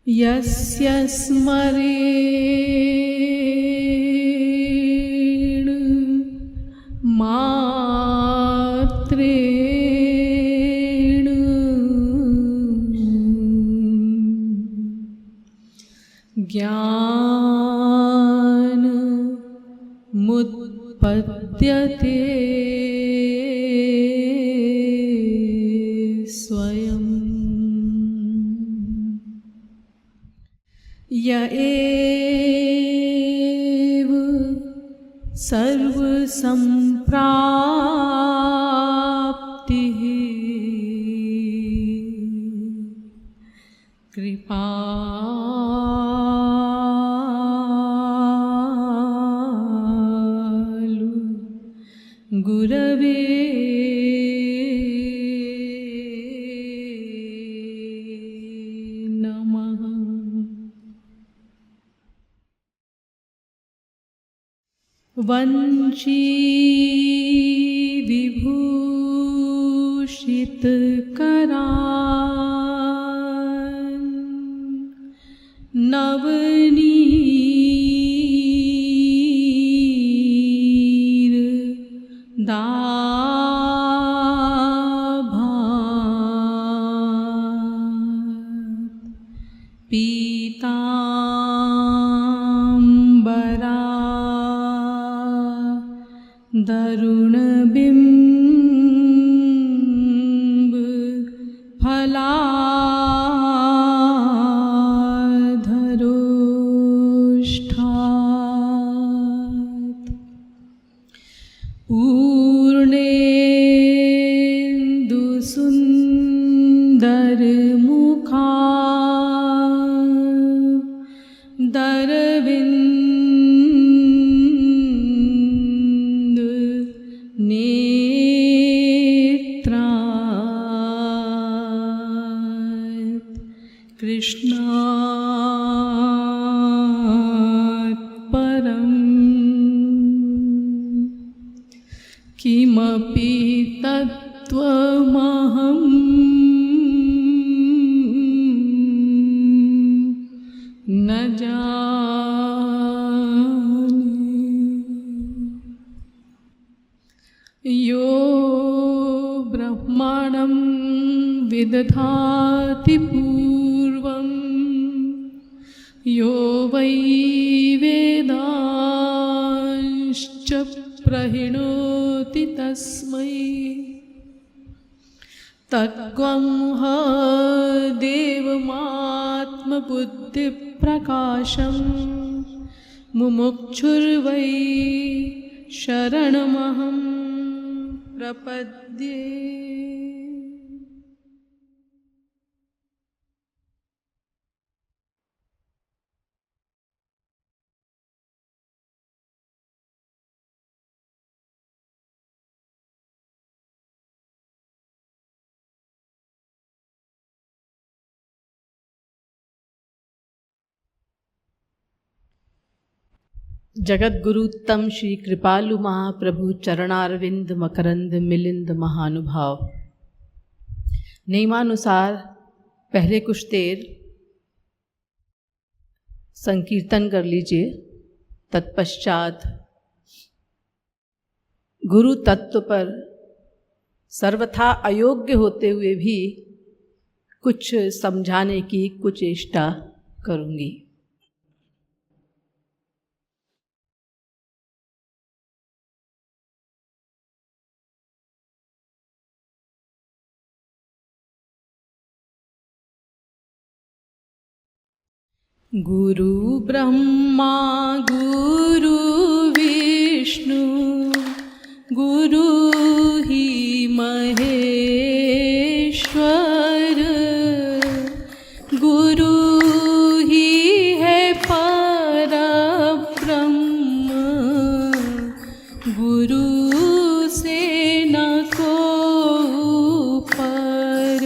यस्य स्मरेण मात्रेण ज्ञानमुत्पद्यते स्वयं। य एव सर्वसम्प्राप्तिः कृपालु गुरवे नमः। वंशी विभूषित करान् नवनीर दाभात् पीताम्बरा दरुणबिम्ब फलाधरोष्ठात् पूर्णेन्दुसुन्दरमुखा नेत्रात् कृष्णात् परम् किमपि तत्त्वमहं न जाने। यो ब्रह्माणं विदधाति पूर्वं यो वै वेदांश्च प्रहिणोति तस्मै तत्त्वं ह देवमात्मबुद्धिप्रकाशं मुमुक्षुर्वै शरणमहं प्रपद्ये। जगत गुरुत्तम श्री कृपालु महाप्रभु चरणारविंद मकरंद मिलिंद महानुभाव। नियमानुसार पहले कुछ देर संकीर्तन कर लीजिए, तत्पश्चात गुरु तत्व पर सर्वथा अयोग्य होते हुए भी कुछ समझाने की कुचेष्टा करूँगी। गुरु ब्रह्मा गुरु विष्णु गुरु ही महेश्वर, गुरु ही है परब्रह्म, गुरु से न को पर।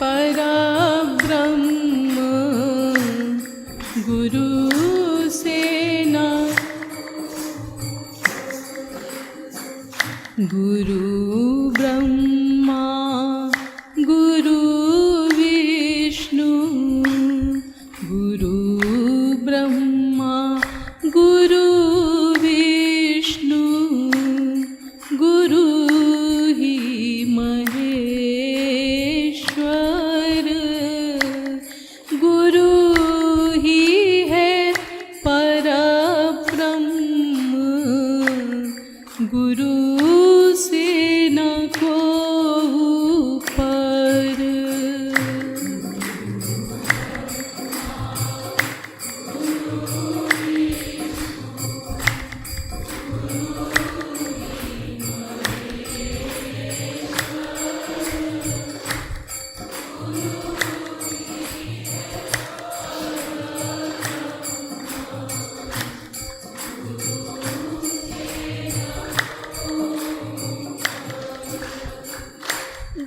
परब्रह्म गुरु से न गुरु ब्रह्मा गुरु विष्णु गुरु ब्रह्मा गुरु विष्णु गुरु ही महेश्वर गुरु ही है परब्रह्म गुरु से न कोई पर।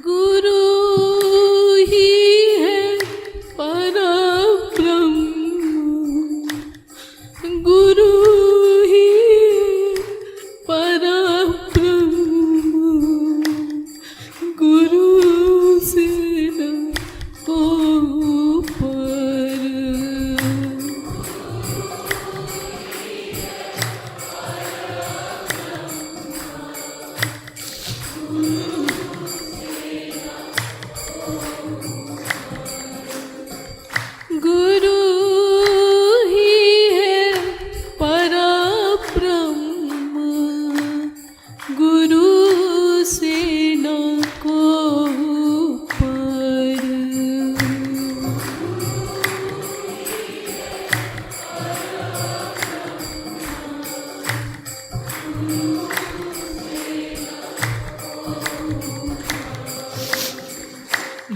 गुरु ही है परब्रह्म गुरु ही परब्रह्म गुरु से न कोई पर। गुरु ही है परब्रह्म गुरु से न कोई पर।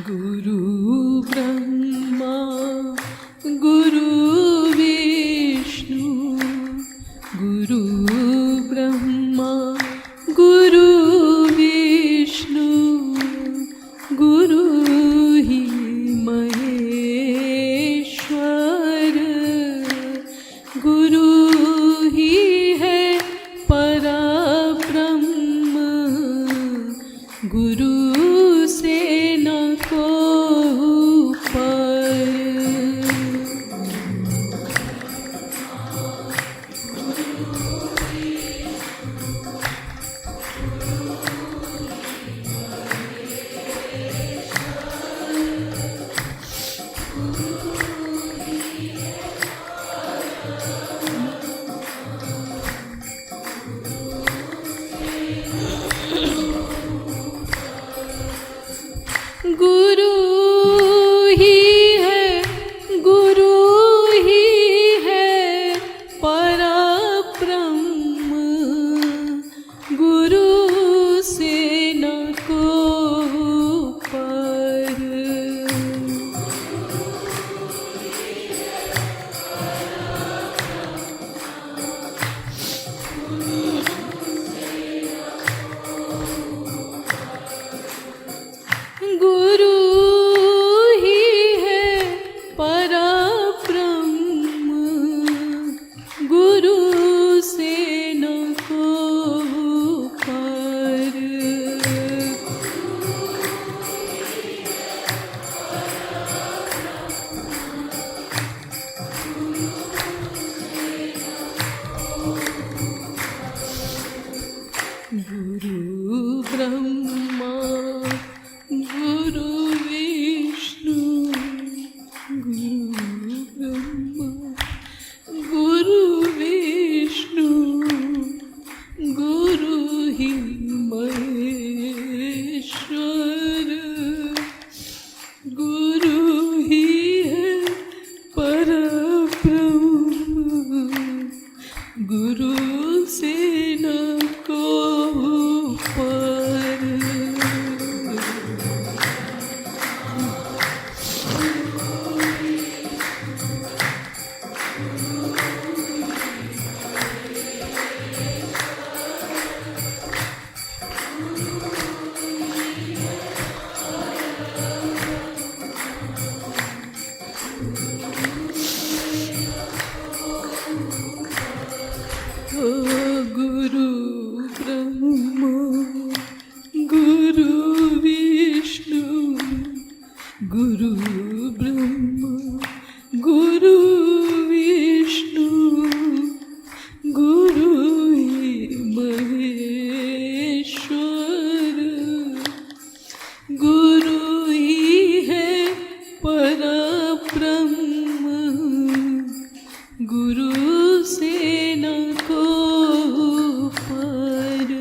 गुरु ब्रह्मा गुरु विष्णु गुरु ब्रह्मा गुरु विष्णु गुरु ही महेश्वर गुरु ही है परब्रह्म गुरु से न कोई गुरु ब्रह्मा गुरु विष्णु गुरु महेश्वर गुरु ही है परब्रह्म गुरु से न को पर।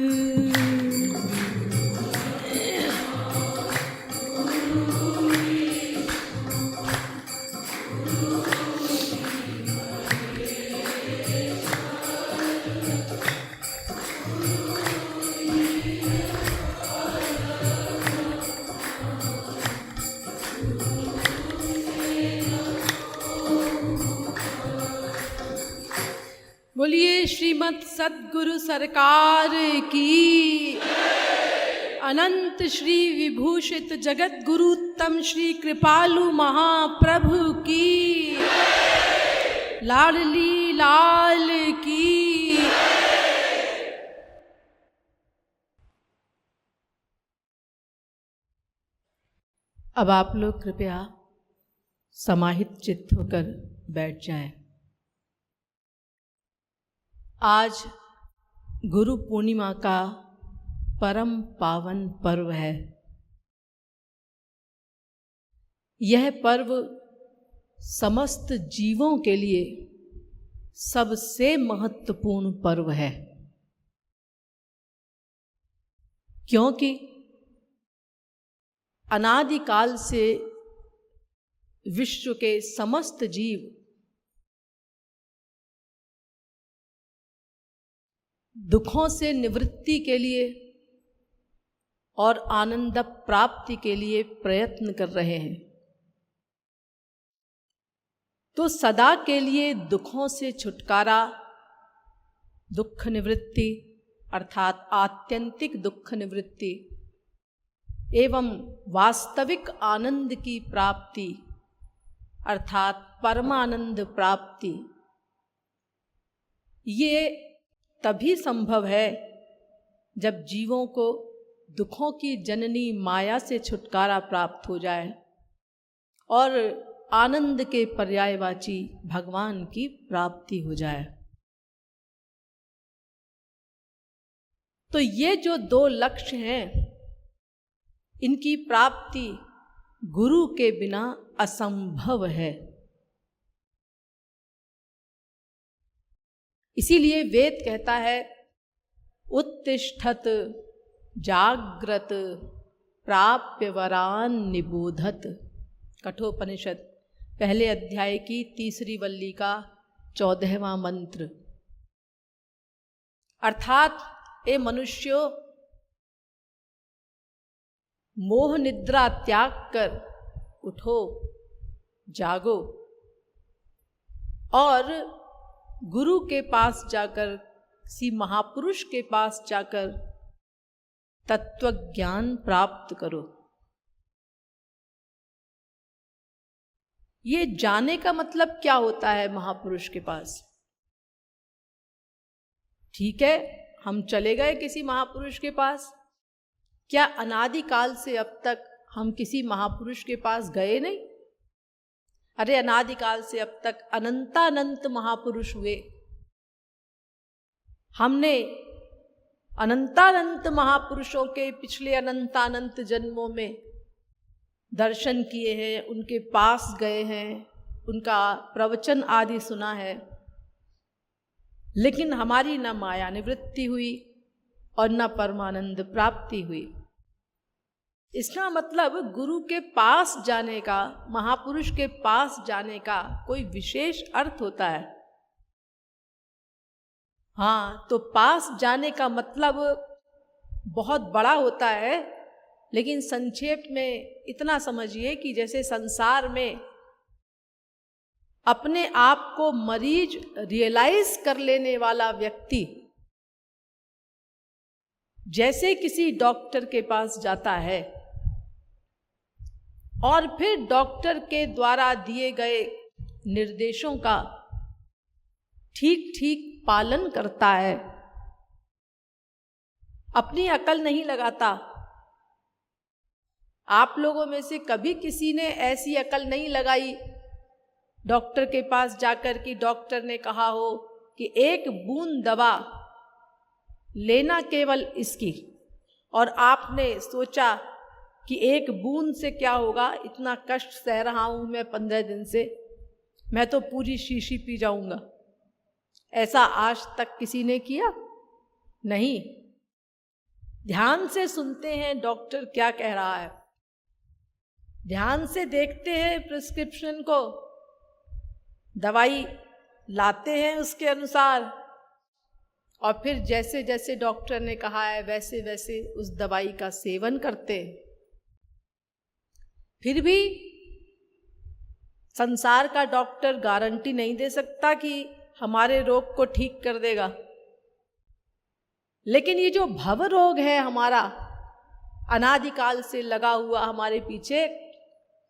बोलिए श्रीमद् सद्गुरु सरकार की। अनंत श्री विभूषित जगत गुरु उत्तम श्री कृपालु महाप्रभु की। लाडली लाल की। अब आप लोग कृपया समाहित चित्त होकर बैठ जाएं। आज गुरु पूर्णिमा का परम पावन पर्व है। यह पर्व समस्त जीवों के लिए सबसे महत्वपूर्ण पर्व है, क्योंकि अनादिकाल से विश्व के समस्त जीव दुखों से निवृत्ति के लिए और आनंद प्राप्ति के लिए प्रयत्न कर रहे हैं। तो सदा के लिए दुखों से छुटकारा, दुख निवृत्ति अर्थात आत्यंतिक दुख निवृत्ति एवं वास्तविक आनंद की प्राप्ति अर्थात परमानंद प्राप्ति, ये तभी संभव है जब जीवों को दुखों की जननी माया से छुटकारा प्राप्त हो जाए और आनंद के पर्यायवाची भगवान की प्राप्ति हो जाए। तो ये जो दो लक्ष्य हैं, इनकी प्राप्ति गुरु के बिना असंभव है। इसीलिए वेद कहता है उत्तिष्ठत जाग्रत प्राप्य वरान निबोधत। कठोपनिषद पहले अध्याय की 3री वल्ली का 14वां मंत्र। अर्थात ए मनुष्यों, मोह निद्रा त्याग कर उठो, जागो और गुरु के पास जाकर, किसी महापुरुष के पास जाकर तत्व ज्ञान प्राप्त करो। ये जाने का मतलब क्या होता है महापुरुष के पास? ठीक है, हम चले गए किसी महापुरुष के पास, क्या अनादिकाल से अब तक हम किसी महापुरुष के पास गए नहीं? अरे अनादिकाल से अब तक अनंतानंत महापुरुष हुए। हमने अनंतानंत महापुरुषों के पिछले अनंतानंत जन्मों में दर्शन किए हैं, उनके पास गए हैं, उनका प्रवचन आदि सुना है, लेकिन हमारी न माया निवृत्ति हुई और न परमानंद प्राप्ति हुई। इसका मतलब गुरु के पास जाने का, महापुरुष के पास जाने का कोई विशेष अर्थ होता है। हाँ, तो पास जाने का मतलब बहुत बड़ा होता है, लेकिन संक्षेप में इतना समझिए कि जैसे संसार में अपने आप को मरीज रियलाइज कर लेने वाला व्यक्ति जैसे किसी डॉक्टर के पास जाता है और फिर डॉक्टर के द्वारा दिए गए निर्देशों का ठीक ठीक पालन करता है, अपनी अकल नहीं लगाता, आप लोगों में से कभी किसी ने ऐसी अकल नहीं लगाई डॉक्टर के पास जाकर कि डॉक्टर ने कहा हो कि एक बूंद दवा लेना केवल इसकी, और आपने सोचा कि एक बूंद से क्या होगा, इतना कष्ट सह रहा हूं मैं 15 दिन से, मैं तो पूरी शीशी पी जाऊंगा। ऐसा आज तक किसी ने किया नहीं। ध्यान से सुनते हैं डॉक्टर क्या कह रहा है, ध्यान से देखते हैं प्रिस्क्रिप्शन को, दवाई लाते हैं उसके अनुसार, और फिर जैसे जैसे डॉक्टर ने कहा है वैसे वैसे उस दवाई का सेवन करते हैं। फिर भी संसार का डॉक्टर गारंटी नहीं दे सकता कि हमारे रोग को ठीक कर देगा। लेकिन ये जो भव रोग है हमारा, अनादिकाल से लगा हुआ हमारे पीछे,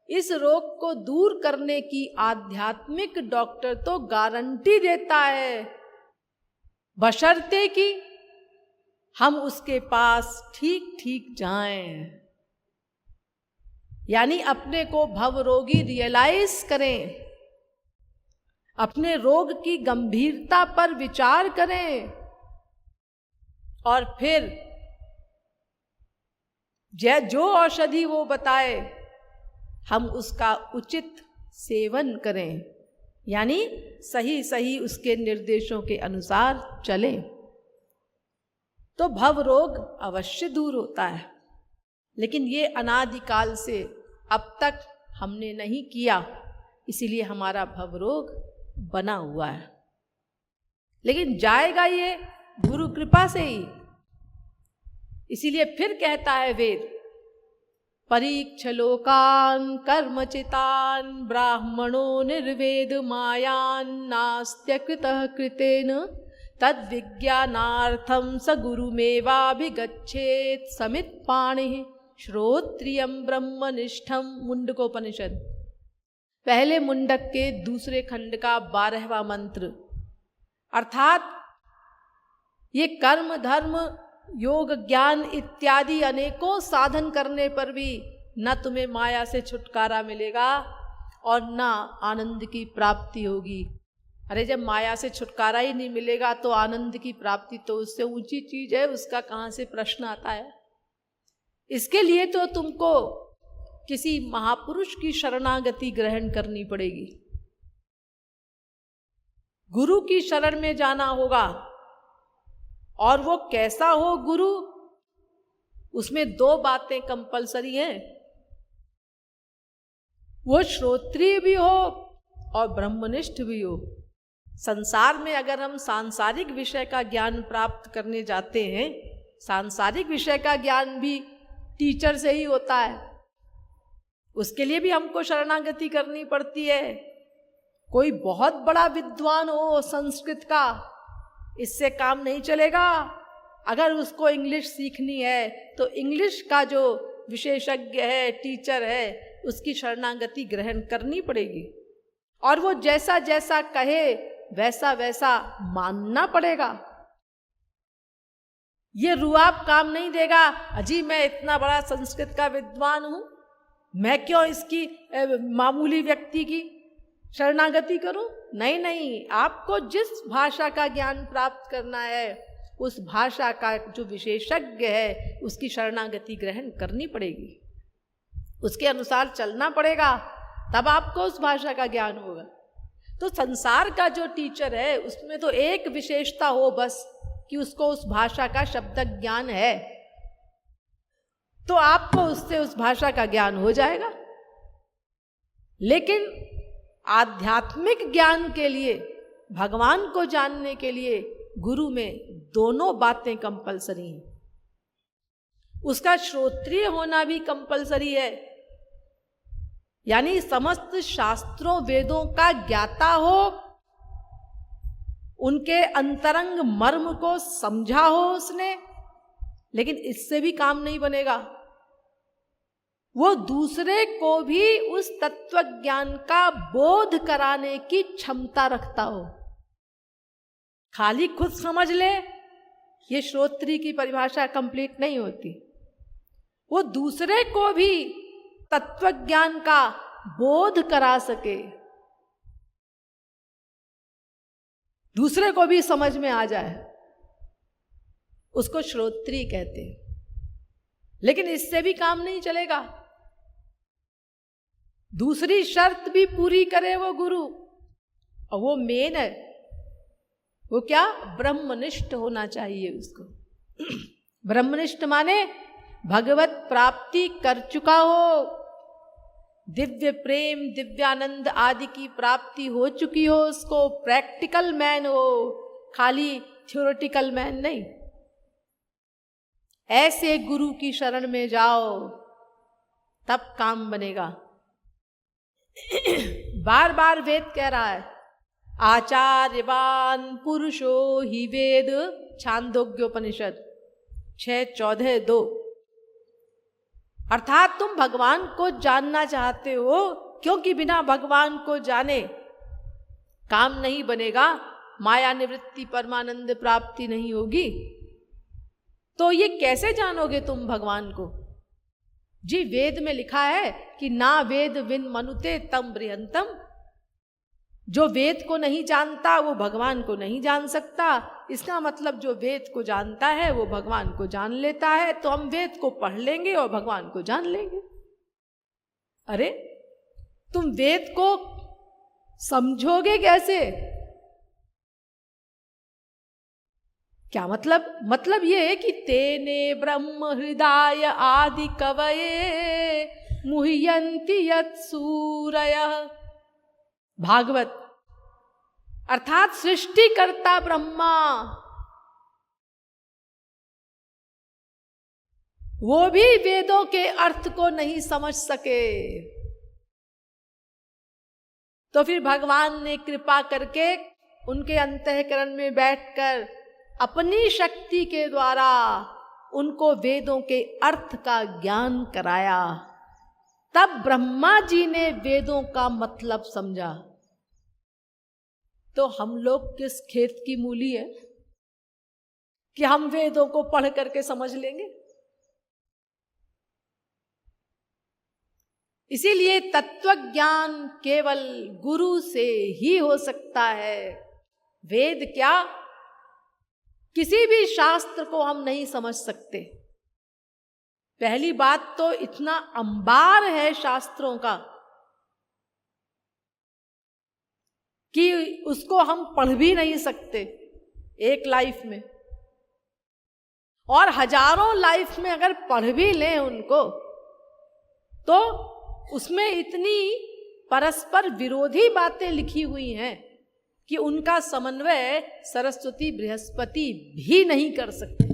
इस रोग को दूर करने की आध्यात्मिक डॉक्टर तो गारंटी देता है, बशर्ते कि हम उसके पास ठीक ठीक जाएं, यानी अपने को भव रोगी रियलाइज करें, अपने रोग की गंभीरता पर विचार करें, और फिर जो औषधि वो बताए हम उसका उचित सेवन करें, यानी सही सही उसके निर्देशों के अनुसार चलें, तो भव रोग अवश्य दूर होता है। लेकिन ये अनादिकाल से अब तक हमने नहीं किया, इसीलिए हमारा भव रोग बना हुआ है। लेकिन जाएगा ये गुरु कृपा से ही। इसीलिए फिर कहता है वेद, परीक्ष लोकान कर्मचितान ब्राह्मणो निर्वेद मायान नास्त्य कृतः कृतेन तद विज्ञानार्थम स गुरुमेवाभिगच्छेत् समित पाणिः श्रोत्रियम ब्रह्मनिष्ठम। मुंडकोपनिषद पहले मुंडक के दूसरे खंड का 12वां मंत्र। अर्थात ये कर्म धर्म योग ज्ञान इत्यादि अनेकों साधन करने पर भी न तुम्हें माया से छुटकारा मिलेगा और न आनंद की प्राप्ति होगी। अरे जब माया से छुटकारा ही नहीं मिलेगा तो आनंद की प्राप्ति तो उससे ऊंची चीज है, उसका कहाँ से प्रश्न आता है। इसके लिए तो तुमको किसी महापुरुष की शरणागति ग्रहण करनी पड़ेगी, गुरु की शरण में जाना होगा। और वो कैसा हो गुरु, उसमें 2 बातें कंपलसरी हैं, वो श्रोत्रिय भी हो और ब्रह्मनिष्ठ भी हो। संसार में अगर हम सांसारिक विषय का ज्ञान प्राप्त करने जाते हैं, सांसारिक विषय का ज्ञान भी टीचर से ही होता है, उसके लिए भी हमको शरणागति करनी पड़ती है। कोई बहुत बड़ा विद्वान हो संस्कृत का, इससे काम नहीं चलेगा। अगर उसको इंग्लिश सीखनी है तो इंग्लिश का जो विशेषज्ञ है, टीचर है, उसकी शरणागति ग्रहण करनी पड़ेगी, और वो जैसा जैसा कहे वैसा वैसा मानना पड़ेगा। ये रुआब काम नहीं देगा, अजी मैं इतना बड़ा संस्कृत का विद्वान हूं, मैं क्यों इसकी मामूली व्यक्ति की शरणागति करूं। नहीं नहीं, आपको जिस भाषा का ज्ञान प्राप्त करना है उस भाषा का जो विशेषज्ञ है उसकी शरणागति ग्रहण करनी पड़ेगी, उसके अनुसार चलना पड़ेगा, तब आपको उस भाषा का ज्ञान होगा। तो संसार का जो टीचर है उसमें तो एक विशेषता हो बस कि उसको उस भाषा का शब्द ज्ञान है, तो आपको उससे उस भाषा का ज्ञान हो जाएगा। लेकिन आध्यात्मिक ज्ञान के लिए, भगवान को जानने के लिए गुरु में दोनों बातें कंपलसरी हैं। उसका श्रोत्रिय होना भी कंपलसरी है, यानी समस्त शास्त्रों वेदों का ज्ञाता हो, उनके अंतरंग मर्म को समझा हो उसने। लेकिन इससे भी काम नहीं बनेगा, वो दूसरे को भी उस तत्व ज्ञान का बोध कराने की क्षमता रखता हो। खाली खुद समझ ले, ये श्रोत्री की परिभाषा कंप्लीट नहीं होती। वो दूसरे को भी तत्व ज्ञान का बोध करा सके, दूसरे को भी समझ में आ जाए, उसको श्रोत्री कहते हैं। लेकिन इससे भी काम नहीं चलेगा, दूसरी शर्त भी पूरी करे वो गुरु, और वो मेन है। वो क्या? ब्रह्मनिष्ठ होना चाहिए उसको। ब्रह्मनिष्ठ माने भगवत प्राप्ति कर चुका हो, दिव्य प्रेम दिव्यानंद आदि की प्राप्ति हो चुकी हो उसको, प्रैक्टिकल मैन हो, खाली थ्योरेटिकल मैन नहीं। ऐसे गुरु की शरण में जाओ तब काम बनेगा। बार बार वेद कह रहा है, आचार्यवान पुरुषो ही वेद, छांदोग्योपनिषद 6:14-2। अर्थात तुम भगवान को जानना चाहते हो, क्योंकि बिना भगवान को जाने काम नहीं बनेगा, माया निवृत्ति परमानंद प्राप्ति नहीं होगी। तो ये कैसे जानोगे तुम भगवान को? जी वेद में लिखा है कि ना वेद विन मनुते तम बृहंतम। जो वेद को नहीं जानता वो भगवान को नहीं जान सकता। इसका मतलब जो वेद को जानता है वो भगवान को जान लेता है। तो हम वेद को पढ़ लेंगे और भगवान को जान लेंगे। अरे तुम वेद को समझोगे कैसे? क्या मतलब? मतलब ये है कि तेने ब्रह्म हृदय आदि कवये मुह्यन्ति यत् सूरयः। भागवत। अर्थात सृष्टिकर्ता ब्रह्मा वो भी वेदों के अर्थ को नहीं समझ सके, तो फिर भगवान ने कृपा करके उनके अंतःकरण में बैठकर अपनी शक्ति के द्वारा उनको वेदों के अर्थ का ज्ञान कराया। तब ब्रह्मा जी ने वेदों का मतलब समझा। तो हम लोग किस खेत की मूली है कि हम वेदों को पढ़ करके समझ लेंगे? इसीलिए तत्व ज्ञान केवल गुरु से ही हो सकता है। वेद क्या, किसी भी शास्त्र को हम नहीं समझ सकते। पहली बात तो इतना अंबार है शास्त्रों का कि उसको हम पढ़ भी नहीं सकते एक लाइफ में, और हजारों लाइफ में अगर पढ़ भी लें उनको तो उसमें इतनी परस्पर विरोधी बातें लिखी हुई हैं कि उनका समन्वय सरस्वती बृहस्पति भी नहीं कर सकते।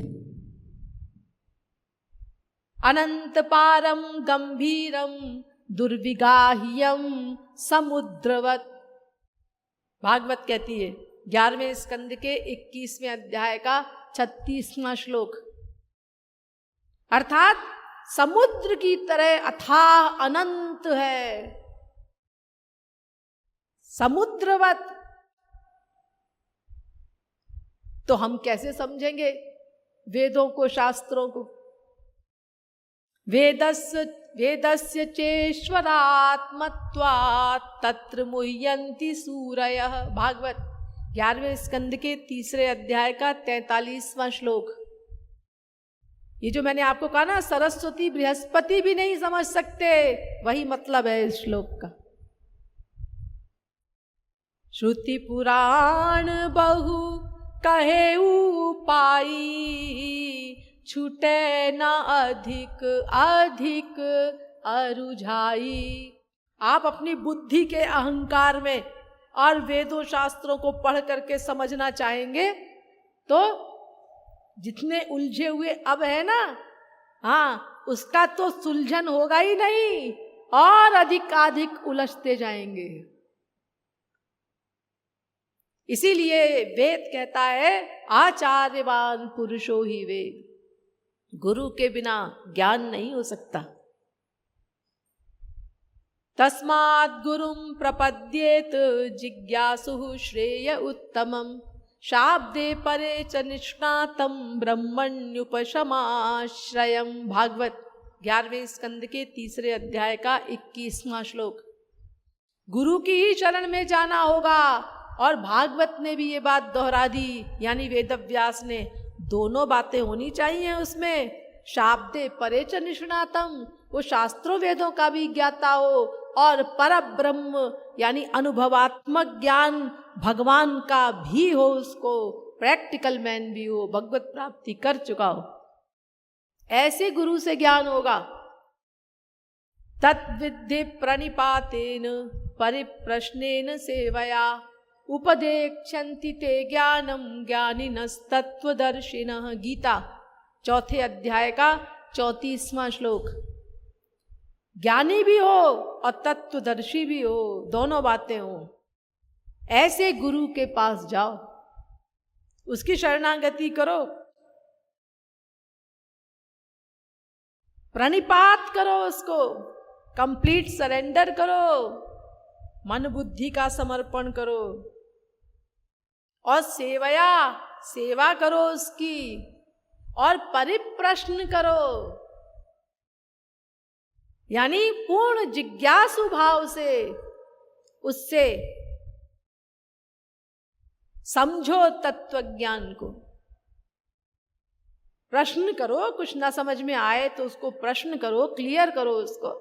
अनंत पारम गंभीरम दुर्विगाह्यम समुद्रवत। भागवत कहती है 11वें स्कंद के 21वें अध्याय का 36वां श्लोक। अर्थात समुद्र की तरह अथाह अनंत है, समुद्रवत। तो हम कैसे समझेंगे वेदों को, शास्त्रों को? वेदस्य चेश्वरात्मत्वात् तत्र मुह्यन्ति सूरयः। भागवत 11वें स्कंद के 3 अध्याय का 43वां श्लोक। ये जो मैंने आपको कहा ना, सरस्वती बृहस्पति भी नहीं समझ सकते, वही मतलब है इस श्लोक का। श्रुति पुराण बहु कहे उपाई, छूटे न अधिक अधिक अरुझाई। आप अपनी बुद्धि के अहंकार में और वेदों शास्त्रों को पढ़ करके समझना चाहेंगे तो जितने उलझे हुए अब है ना, हाँ, उसका तो सुलझन होगा ही नहीं, और अधिक उलझते जाएंगे। इसीलिए वेद कहता है आचार्यवान पुरुषो ही वेद। गुरु के बिना ज्ञान नहीं हो सकता। तस्मात् गुरुं प्रपद्येत जिज्ञासुः श्रेय उत्तमम्, शाब्दे परे च निष्णातं ब्रह्मण्युपशमाश्रयम्। भागवत 11वें स्कंद के 3 अध्याय का 21वां श्लोक। गुरु की ही शरण में जाना होगा। और भागवत ने भी ये बात दोहरा दी, यानी वेदव्यास ने। दोनों बातें होनी चाहिए उसमें। शाब्दे परे च निष्णातम, वो शास्त्रों वेदों का भी ज्ञाता हो, और पर ब्रह्म यानी अनुभवात्मक ज्ञान भगवान का भी हो, उसको प्रैक्टिकल मैन भी हो, भगवत प्राप्ति कर चुका हो। ऐसे गुरु से ज्ञान होगा। तद्विद्धि प्रणिपातेन परिप्रश्नेन सेवया उपदेक्षन्ति ते ज्ञानम ज्ञानिनस्तत्वदर्शिनः। गीता 4 अध्याय का 34वां श्लोक। ज्ञानी भी हो और तत्वदर्शी भी हो, दोनों बातें हो, ऐसे गुरु के पास जाओ, उसकी शरणागति करो, प्रणिपात करो, उसको कंप्लीट सरेंडर करो, मन बुद्धि का समर्पण करो, और सेवा करो उसकी, और परिप्रश्न करो, यानी पूर्ण जिज्ञासु भाव से उससे समझो तत्व ज्ञान को। प्रश्न करो, कुछ ना समझ में आए तो उसको प्रश्न करो, क्लियर करो उसको,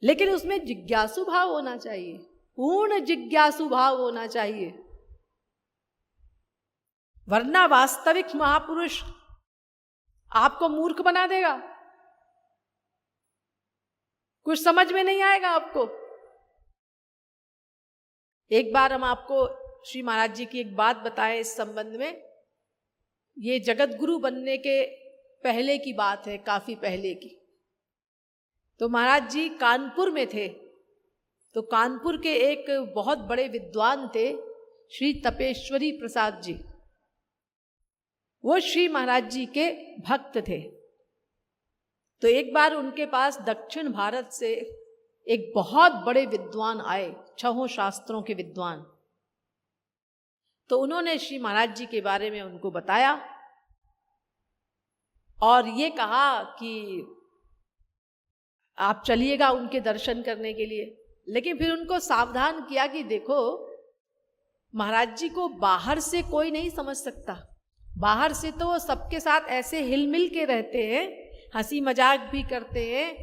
लेकिन उसमें जिज्ञासु भाव होना चाहिए, पूर्ण जिज्ञासु भाव होना चाहिए। वरना वास्तविक महापुरुष आपको मूर्ख बना देगा, कुछ समझ में नहीं आएगा आपको। एक बार हम आपको श्री महाराज जी की एक बात बताएं इस संबंध में। ये जगत गुरु बनने के पहले की बात है, काफी पहले की। तो महाराज जी कानपुर में थे। तो कानपुर के एक बहुत बड़े विद्वान थे श्री तपेश्वरी प्रसाद जी। वो श्री महाराज जी के भक्त थे। तो एक बार उनके पास दक्षिण भारत से एक बहुत बड़े विद्वान आए, 6 शास्त्रों के विद्वान। तो उन्होंने श्री महाराज जी के बारे में उनको बताया और ये कहा कि आप चलिएगा उनके दर्शन करने के लिए। लेकिन फिर उनको सावधान किया कि देखो, महाराज जी को बाहर से कोई नहीं समझ सकता। बाहर से तो वो सबके साथ ऐसे हिलमिल के रहते हैं, हंसी मजाक भी करते हैं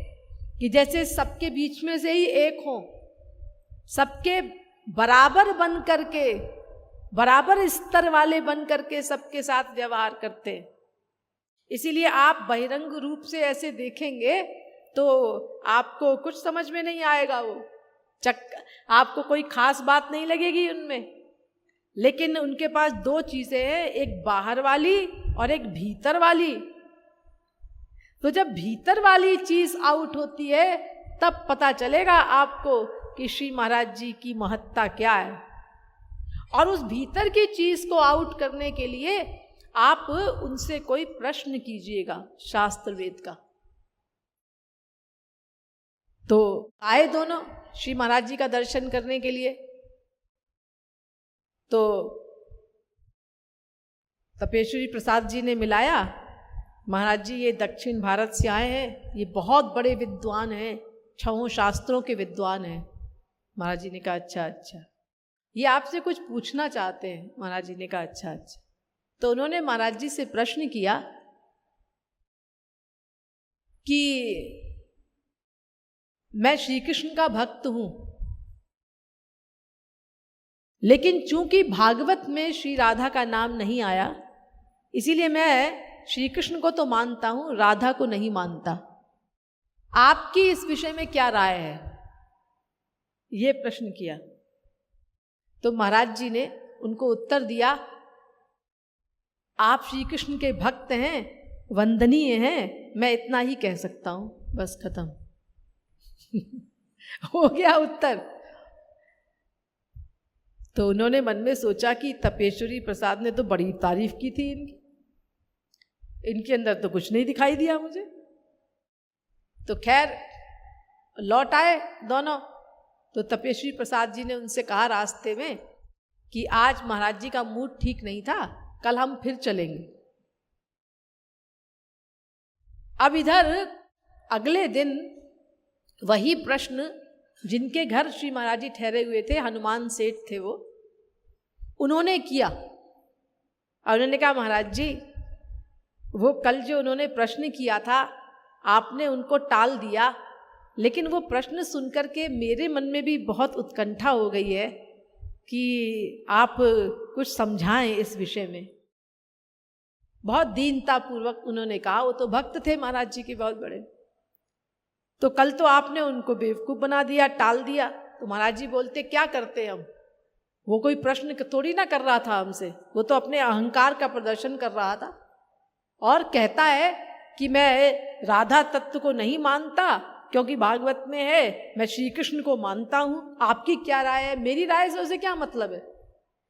कि जैसे सबके बीच में से ही एक हो, सबके बराबर बन करके, बराबर स्तर वाले बन करके सबके साथ व्यवहार करते हैं। इसीलिए आप बहिरंग रूप से ऐसे देखेंगे तो आपको कुछ समझ में नहीं आएगा, आपको कोई खास बात नहीं लगेगी उनमें। लेकिन उनके पास 2 चीजें हैं, एक बाहर वाली और एक भीतर वाली। तो जब भीतर वाली चीज आउट होती है तब पता चलेगा आपको कि श्री महाराज जी की महत्ता क्या है। और उस भीतर की चीज को आउट करने के लिए आप उनसे कोई प्रश्न कीजिएगा शास्त्र वेद का। तो आए दोनों श्री महाराज जी का दर्शन करने के लिए। तो तपेश्वरी प्रसाद जी ने मिलाया, महाराज जी ये दक्षिण भारत से आए हैं, ये बहुत बड़े विद्वान हैं, 6 शास्त्रों के विद्वान हैं। महाराज जी ने कहा अच्छा अच्छा, ये आपसे कुछ पूछना चाहते हैं। महाराज जी ने कहा अच्छा अच्छा। तो उन्होंने महाराज जी से प्रश्न किया कि मैं श्री कृष्ण का भक्त हूं, लेकिन चूंकि भागवत में श्री राधा का नाम नहीं आया, इसीलिए मैं श्री कृष्ण को तो मानता हूं, राधा को नहीं मानता। आपकी इस विषय में क्या राय है? ये प्रश्न किया। तो महाराज जी ने उनको उत्तर दिया, आप श्री कृष्ण के भक्त हैं, वंदनीय हैं, मैं इतना ही कह सकता हूं, बस खत्म। हो गया उत्तर। तो उन्होंने मन में सोचा कि तपेश्वरी प्रसाद ने तो बड़ी तारीफ की थी इनके अंदर तो कुछ नहीं दिखाई दिया मुझे। तो खैर लौट आए दोनों। तो तपेश्वरी प्रसाद जी ने उनसे कहा रास्ते में कि आज महाराज जी का मूड ठीक नहीं था, कल हम फिर चलेंगे। अब इधर अगले दिन वही प्रश्न जिनके घर श्री महाराज जी ठहरे हुए थे, हनुमान सेठ थे वो, उन्होंने किया। और उन्होंने कहा महाराज जी, वो कल जो उन्होंने प्रश्न किया था आपने उनको टाल दिया, लेकिन वो प्रश्न सुनकर के मेरे मन में भी बहुत उत्कंठा हो गई है कि आप कुछ समझाएं इस विषय में। बहुत दीनतापूर्वक उन्होंने कहा। वो तो भक्त थे महाराज जी के बहुत बड़े। तो कल तो आपने उनको बेवकूफ़ बना दिया, टाल दिया। तो महाराज जी बोलते क्या करते हम, वो कोई प्रश्न थोड़ी ना कर रहा था हमसे, वो तो अपने अहंकार का प्रदर्शन कर रहा था। और कहता है कि मैं राधा तत्व को नहीं मानता क्योंकि भागवत में है, मैं श्री कृष्ण को मानता हूँ। आपकी क्या राय है? मेरी राय से उसे क्या मतलब है?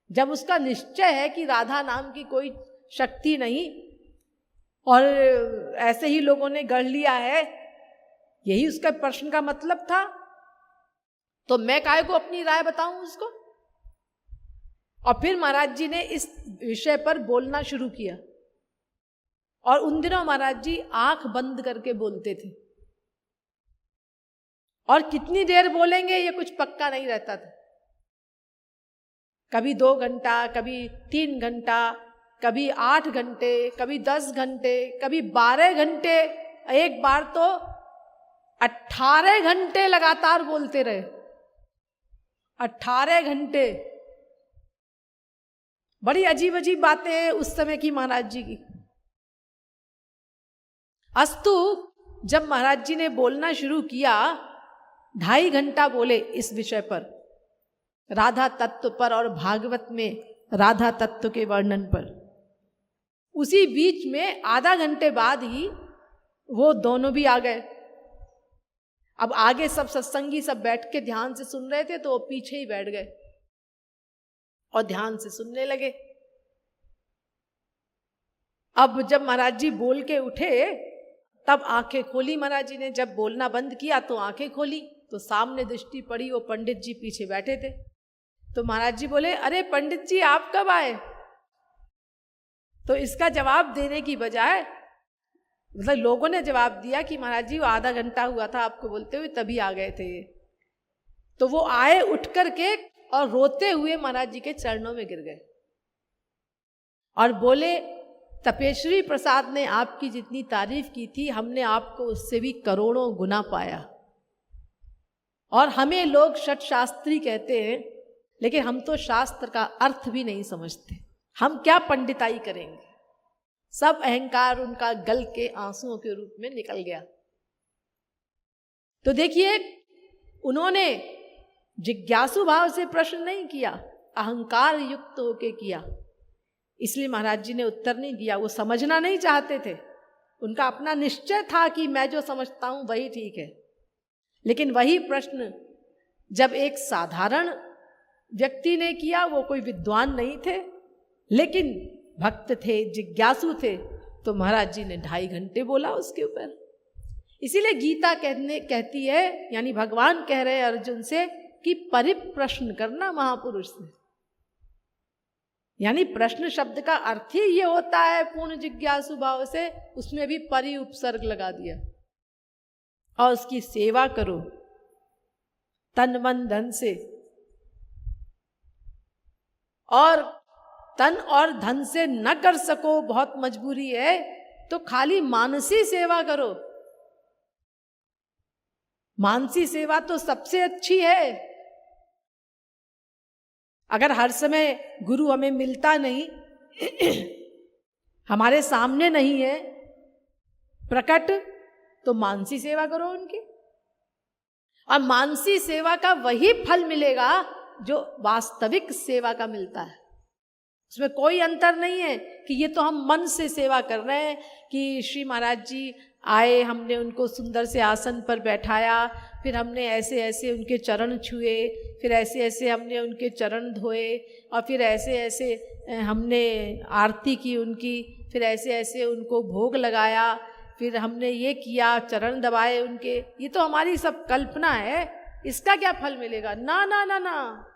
जब उसका निश्चय है कि राधा नाम की कोई शक्ति नहीं और ऐसे ही लोगों ने गढ़ लिया है, यही उसका प्रश्न का मतलब था, तो मैं काहे को अपनी राय बताऊं उसको? और फिर महाराज जी ने इस विषय पर बोलना शुरू किया। और उन दिनों महाराज जी आंख बंद करके बोलते थे, और कितनी देर बोलेंगे ये कुछ पक्का नहीं रहता था। कभी 2 घंटा, कभी 3 घंटा, कभी 8 घंटे, कभी 10 घंटे, कभी 12 घंटे, एक बार तो 18 घंटे लगातार बोलते रहे। 18 घंटे। बड़ी अजीब अजीब बातें हैं उस समय की महाराज जी की। अस्तु जब महाराज जी ने बोलना शुरू किया, 2.5 घंटा बोले इस विषय पर, राधा तत्व पर और भागवत में राधा तत्व के वर्णन पर। उसी बीच में आधा घंटे बाद ही वो दोनों भी आ गए। अब आगे सब सत्संगी सब बैठ के ध्यान से सुन रहे थे, तो वो पीछे ही बैठ गए और ध्यान से सुनने लगे। अब जब महाराज जी बोल के उठे तब आंखें खोली महाराज जी ने। जब बोलना बंद किया तो आंखें खोली, तो सामने दृष्टि पड़ी, वो पंडित जी पीछे बैठे थे। तो महाराज जी बोले, अरे पंडित जी आप कब आए? तो इसका जवाब देने की बजाय, मतलब लोगों ने जवाब दिया कि महाराज जी वो आधा घंटा हुआ था आपको बोलते हुए, तभी आ गए थे। तो वो आए उठ करके और रोते हुए महाराज जी के चरणों में गिर गए और बोले, तपेश्वरी प्रसाद ने आपकी जितनी तारीफ की थी, हमने आपको उससे भी करोड़ों गुना पाया। और हमें लोग षट शास्त्री कहते हैं, लेकिन हम तो शास्त्र का अर्थ भी नहीं समझते। हम क्या पंडिताई करेंगे? सब अहंकार उनका गल के आंसुओं के रूप में निकल गया। तो देखिए, उन्होंने जिज्ञासु भाव से प्रश्न नहीं किया, अहंकार युक्त होके किया। इसलिए महाराज जी ने उत्तर नहीं दिया। वो समझना नहीं चाहते थे। उनका अपना निश्चय था कि मैं जो समझता हूं वही ठीक है। लेकिन वही प्रश्न जब एक साधारण व्यक्ति ने किया, वो कोई विद्वान नहीं थे लेकिन भक्त थे, जिज्ञासु थे, तो महाराज जी ने 2.5 घंटे बोला उसके ऊपर। इसीलिए गीता कहती है, यानी भगवान कह रहे हैं अर्जुन से कि परिप्रश्न करना महापुरुष से। यानी प्रश्न शब्द का अर्थ ही ये होता है पूर्ण जिज्ञासु भाव से, उसमें भी परि उपसर्ग लगा दिया। और उसकी सेवा करो तन मन धन से, और तन और धन से न कर सको, बहुत मजबूरी है, तो खाली मानसी सेवा करो। मानसी सेवा तो सबसे अच्छी है। अगर हर समय गुरु हमें मिलता नहीं, हमारे सामने नहीं है प्रकट, तो मानसी सेवा करो उनकी। और मानसी सेवा का वही फल मिलेगा जो वास्तविक सेवा का मिलता है। उसमें कोई अंतर नहीं है कि ये तो हम मन से सेवा कर रहे हैं कि श्री महाराज जी आए, हमने उनको सुंदर से आसन पर बैठाया, फिर हमने ऐसे ऐसे उनके चरण छुए, फिर ऐसे ऐसे हमने उनके चरण धोए, और फिर ऐसे ऐसे हमने आरती की उनकी, फिर ऐसे ऐसे उनको भोग लगाया, फिर हमने ये किया, चरण दबाए उनके। ये तो हमारी सब कल्पना है। इसका क्या फल मिलेगा? ना ना ना ना,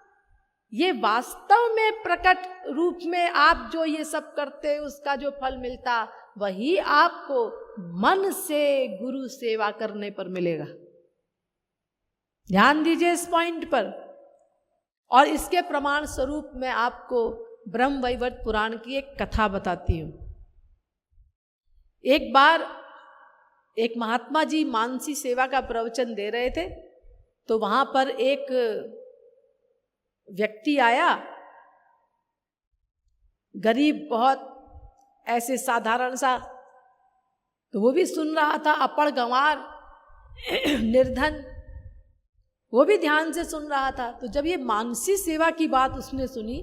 ये वास्तव में प्रकट रूप में आप जो ये सब करते उसका जो फल मिलता, वही आपको मन से गुरु सेवा करने पर मिलेगा। ध्यान दीजिए इस पॉइंट पर। और इसके प्रमाण स्वरूप मैं आपको ब्रह्म वैवर्त पुराण की एक कथा बताती हूँ। एक बार एक महात्मा जी मानसी सेवा का प्रवचन दे रहे थे, तो वहां पर एक व्यक्ति आया, गरीब बहुत, ऐसे साधारण सा, तो वो भी सुन रहा था, अपड़ गंवार निर्धन, वो भी ध्यान से सुन रहा था। तो जब ये मानसी सेवा की बात उसने सुनी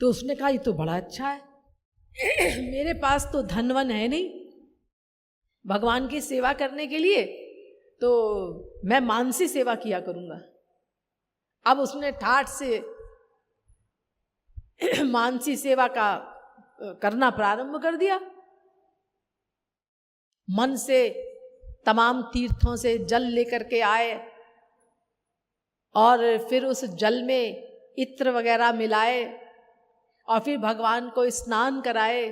तो उसने कहा ये तो बड़ा अच्छा है, मेरे पास तो धनवन है नहीं भगवान की सेवा करने के लिए, तो मैं मानसी सेवा किया करूंगा। अब उसने ठाठ से मानसी सेवा का करना प्रारंभ कर दिया। मन से तमाम तीर्थों से जल लेकर के आए और फिर उस जल में इत्र वगैरह मिलाए और फिर भगवान को स्नान कराए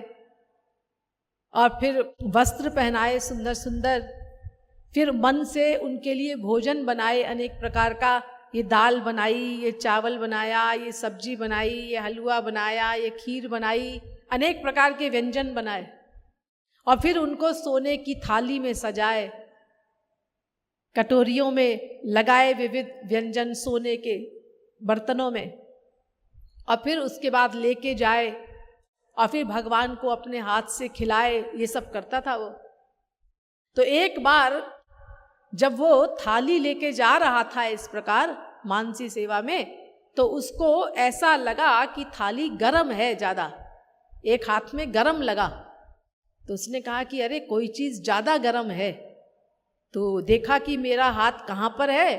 और फिर वस्त्र पहनाए सुंदर सुंदर। फिर मन से उनके लिए भोजन बनाए अनेक प्रकार का, ये दाल बनाई, ये चावल बनाया, ये सब्जी बनाई, ये हलवा बनाया, ये खीर बनाई, अनेक प्रकार के व्यंजन बनाए और फिर उनको सोने की थाली में सजाए, कटोरियों में लगाए विविध व्यंजन सोने के बर्तनों में, और फिर उसके बाद लेके जाए और फिर भगवान को अपने हाथ से खिलाए। ये सब करता था वो। तो एक बार जब वो थाली लेके जा रहा था इस प्रकार मानसी सेवा में, तो उसको ऐसा लगा कि थाली गरम है ज़्यादा, एक हाथ में गरम लगा। तो उसने कहा कि अरे कोई चीज़ ज़्यादा गरम है। तो देखा कि मेरा हाथ कहाँ पर है,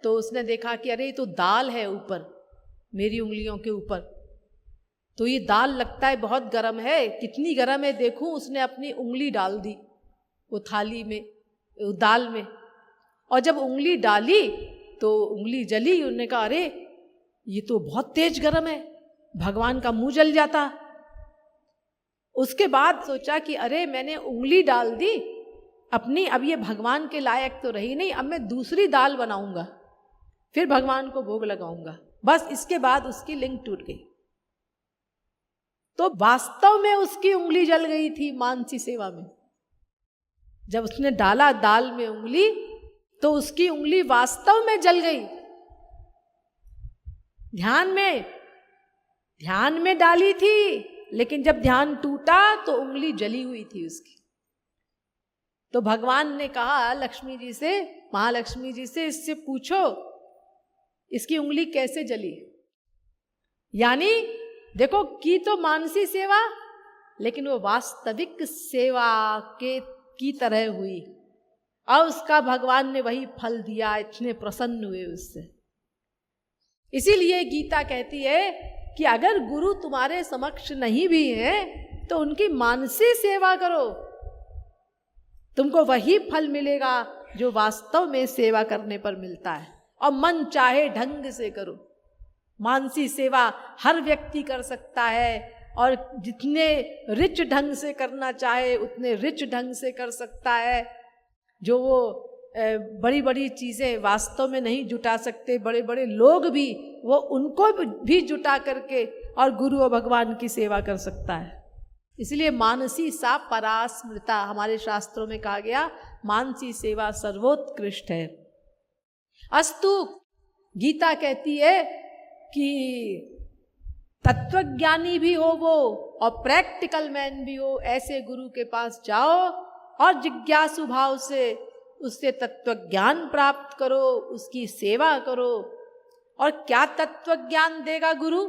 तो उसने देखा कि अरे ये तो दाल है ऊपर, मेरी उंगलियों के ऊपर, तो ये दाल लगता है बहुत गरम है, कितनी गरम है देखूं। उसने अपनी उंगली डाल दी वो थाली में, वो दाल में, और जब उंगली डाली तो उंगली जली। उन्होंने कहा अरे ये तो बहुत तेज गरम है, भगवान का मुंह जल जाता। उसके बाद सोचा कि अरे मैंने उंगली डाल दी अपनी, अब ये भगवान के लायक तो रही नहीं, अब मैं दूसरी दाल बनाऊंगा, फिर भगवान को भोग लगाऊंगा। बस इसके बाद उसकी लिंक टूट गई। तो वास्तव में उसकी उंगली जल गई थी मानसी सेवा में। जब उसने डाला दाल में उंगली तो उसकी उंगली वास्तव में जल गई। ध्यान में डाली थी, लेकिन जब ध्यान टूटा तो उंगली जली हुई थी उसकी। तो भगवान ने कहा लक्ष्मी जी से, महालक्ष्मी जी से, इससे पूछो इसकी उंगली कैसे जली। यानी देखो की तो मानसी सेवा, लेकिन वो वास्तविक सेवा की तरह हुई और उसका भगवान ने वही फल दिया, इतने प्रसन्न हुए उससे। इसीलिए गीता कहती है कि अगर गुरु तुम्हारे समक्ष नहीं भी है तो उनकी मानसी सेवा करो, तुमको वही फल मिलेगा जो वास्तव में सेवा करने पर मिलता है। और मन चाहे ढंग से करो। मानसी सेवा हर व्यक्ति कर सकता है और जितने रिच ढंग से करना चाहे उतने रिच ढंग से कर सकता है। जो वो बड़ी बड़ी चीज़ें वास्तव में नहीं जुटा सकते बड़े बड़े लोग भी, वो उनको भी जुटा करके और गुरु और भगवान की सेवा कर सकता है। इसलिए मानसी सा परास्मृता हमारे शास्त्रों में कहा गया, मानसी सेवा सर्वोत्कृष्ट है। अस्तु गीता कहती है कि तत्वज्ञानी भी हो वो और प्रैक्टिकल मैन भी हो, ऐसे गुरु के पास जाओ और जिज्ञासु भाव से उससे तत्वज्ञान प्राप्त करो, उसकी सेवा करो। और क्या तत्वज्ञान देगा गुरु?